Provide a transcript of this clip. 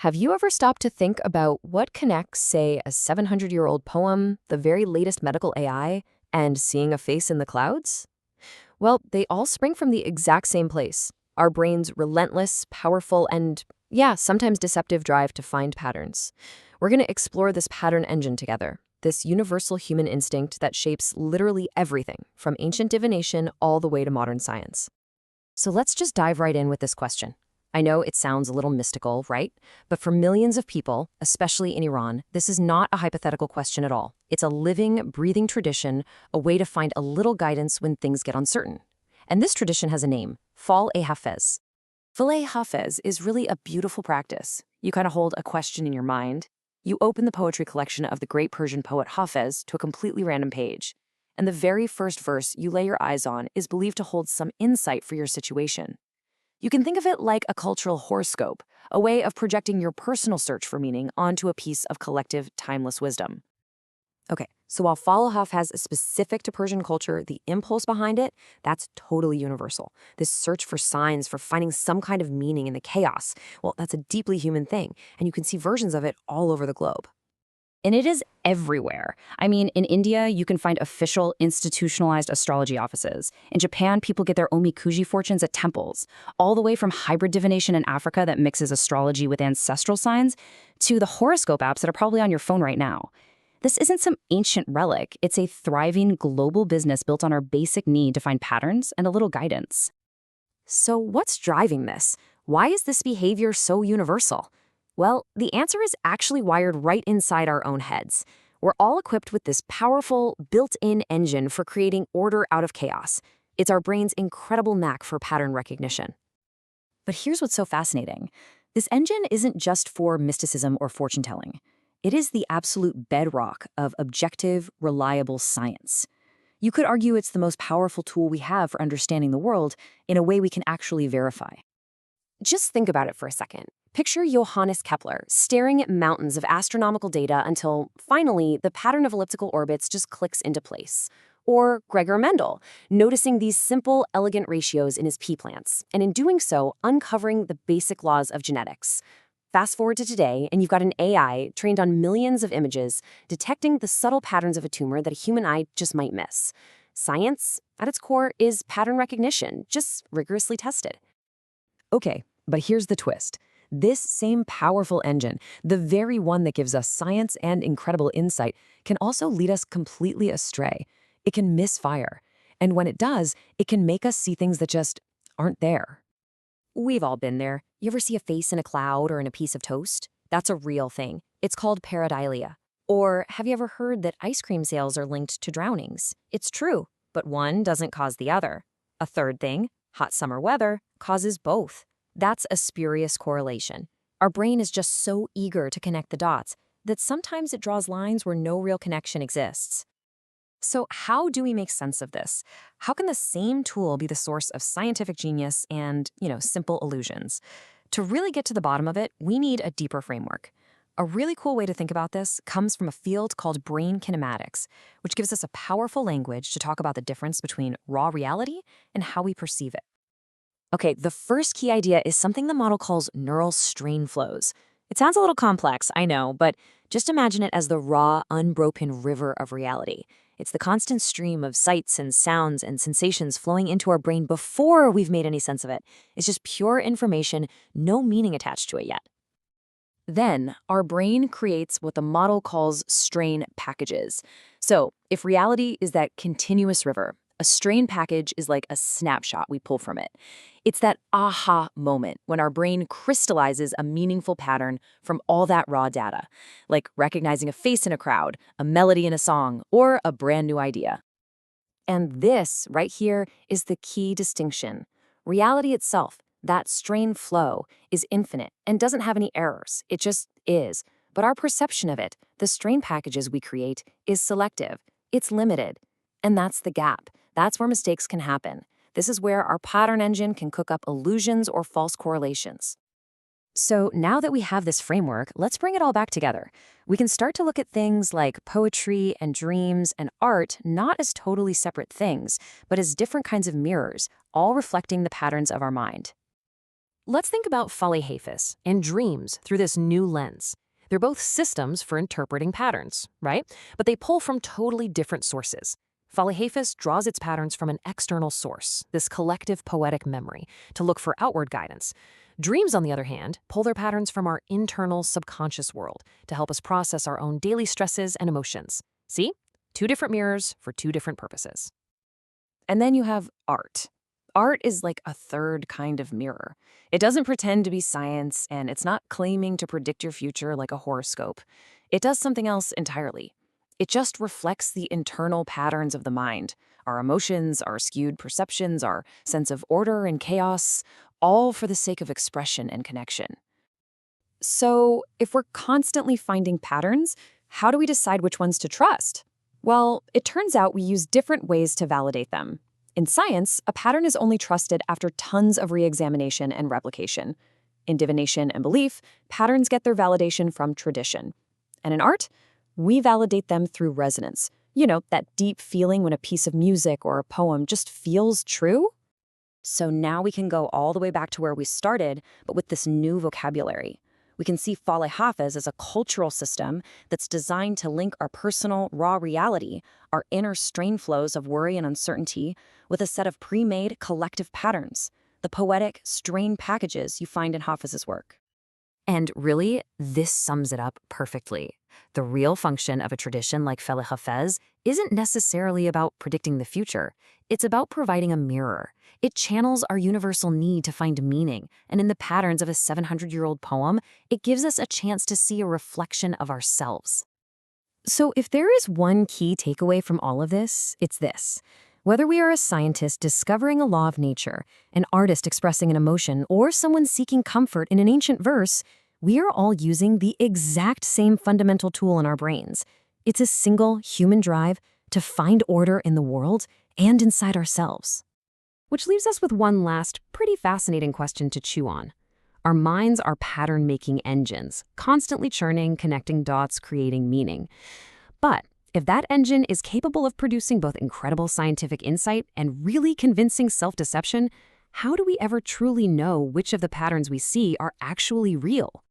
Have you ever stopped to think about what connects, say, a 700-year-old poem, the very latest medical AI, and seeing a face in the clouds? Well, they all spring from the exact same place. Our brain's relentless, powerful, and, yeah, sometimes deceptive drive to find patterns. We're going to explore this pattern engine together, this universal human instinct that shapes literally everything, from ancient divination all the way to modern science. So let's just dive right in with this question. I know it sounds a little mystical, right? But for millions of people, especially in Iran, this is not a hypothetical question at all. It's a living, breathing tradition, a way to find a little guidance when things get uncertain. And this tradition has a name, Fal-e Hafez. Fal-e Hafez is really a beautiful practice. You kind of hold a question in your mind. You open the poetry collection of the great Persian poet Hafez to a completely random page. And the very first verse you lay your eyes on is believed to hold some insight for your situation. You can think of it like a cultural horoscope, a way of projecting your personal search for meaning onto a piece of collective, timeless wisdom. Okay, so while Fal-e Hafez is specific to Persian culture, the impulse behind it, that's totally universal. This search for signs, for finding some kind of meaning in the chaos, well, that's a deeply human thing, and you can see versions of it all over the globe. And it is everywhere. I mean, in India, you can find official, institutionalized astrology offices. In Japan, people get their omikuji fortunes at temples, all the way from hybrid divination in Africa that mixes astrology with ancestral signs, to the horoscope apps that are probably on your phone right now. This isn't some ancient relic. It's a thriving global business built on our basic need to find patterns and a little guidance. So what's driving this? Why is this behavior so universal? Well, the answer is actually wired right inside our own heads. We're all equipped with this powerful, built-in engine for creating order out of chaos. It's our brain's incredible knack for pattern recognition. But here's what's so fascinating. This engine isn't just for mysticism or fortune-telling. It is the absolute bedrock of objective, reliable science. You could argue it's the most powerful tool we have for understanding the world in a way we can actually verify. Just think about it for a second. Picture Johannes Kepler staring at mountains of astronomical data until, finally, the pattern of elliptical orbits just clicks into place. Or Gregor Mendel, noticing these simple, elegant ratios in his pea plants, and in doing so, uncovering the basic laws of genetics. Fast forward to today, and you've got an AI trained on millions of images, detecting the subtle patterns of a tumor that a human eye just might miss. Science, at its core, is pattern recognition, just rigorously tested. Okay, but here's the twist. This same powerful engine, the very one that gives us science and incredible insight, can also lead us completely astray. It can misfire. And when it does, it can make us see things that just aren't there. We've all been there. You ever see a face in a cloud or in a piece of toast? That's a real thing. It's called pareidolia. Or have you ever heard that ice cream sales are linked to drownings? It's true, but one doesn't cause the other. A third thing, hot summer weather, causes both. That's a spurious correlation. Our brain is just so eager to connect the dots that sometimes it draws lines where no real connection exists. So how do we make sense of this? How can the same tool be the source of scientific genius and, simple illusions? To really get to the bottom of it, we need a deeper framework. A really cool way to think about this comes from a field called Brain Kinematics, which gives us a powerful language to talk about the difference between raw reality and how we perceive it. Okay, the first key idea is something the model calls neural strain flows. It sounds a little complex, I know, but just imagine it as the raw, unbroken river of reality. It's the constant stream of sights and sounds and sensations flowing into our brain before we've made any sense of it. It's just pure information, no meaning attached to it yet. Then, our brain creates what the model calls strain packages. So, if reality is that continuous river, a strain package is like a snapshot we pull from it. It's that aha moment when our brain crystallizes a meaningful pattern from all that raw data, like recognizing a face in a crowd, a melody in a song, or a brand new idea. And this, right here, is the key distinction. Reality itself, that strain flow, is infinite and doesn't have any errors. It just is. But our perception of it, the strain packages we create, is selective. It's limited. And that's the gap. That's where mistakes can happen. This is where our pattern engine can cook up illusions or false correlations. So now that we have this framework, let's bring it all back together. We can start to look at things like poetry and dreams and art not as totally separate things, but as different kinds of mirrors, all reflecting the patterns of our mind. Let's think about Fal-e Hafez and dreams through this new lens. They're both systems for interpreting patterns, right? But they pull from totally different sources. Fal-e Hafez draws its patterns from an external source, this collective poetic memory, to look for outward guidance. Dreams, on the other hand, pull their patterns from our internal subconscious world to help us process our own daily stresses and emotions. See? Two different mirrors for two different purposes. And then you have art. Art is like a third kind of mirror. It doesn't pretend to be science, and it's not claiming to predict your future like a horoscope. It does something else entirely. It just reflects the internal patterns of the mind, our emotions, our skewed perceptions, our sense of order and chaos, all for the sake of expression and connection. So, if we're constantly finding patterns, how do we decide which ones to trust? Well, it turns out we use different ways to validate them. In science, a pattern is only trusted after tons of re-examination and replication. In divination and belief, patterns get their validation from tradition. And in art, we validate them through resonance. You know, that deep feeling when a piece of music or a poem just feels true? So now we can go all the way back to where we started, but with this new vocabulary. We can see Fal-e Hafez as a cultural system that's designed to link our personal, raw reality, our inner strain flows of worry and uncertainty, with a set of pre-made collective patterns, the poetic strain packages you find in Hafez's work. And really, this sums it up perfectly. The real function of a tradition like Fal-e Hafez isn't necessarily about predicting the future. It's about providing a mirror. It channels our universal need to find meaning, and in the patterns of a 700-year-old poem, it gives us a chance to see a reflection of ourselves. So if there is one key takeaway from all of this, it's this. Whether we are a scientist discovering a law of nature, an artist expressing an emotion, or someone seeking comfort in an ancient verse, we are all using the exact same fundamental tool in our brains. It's a single human drive to find order in the world and inside ourselves. Which leaves us with one last, pretty fascinating question to chew on. Our minds are pattern-making engines, constantly churning, connecting dots, creating meaning. But if that engine is capable of producing both incredible scientific insight and really convincing self-deception, how do we ever truly know which of the patterns we see are actually real?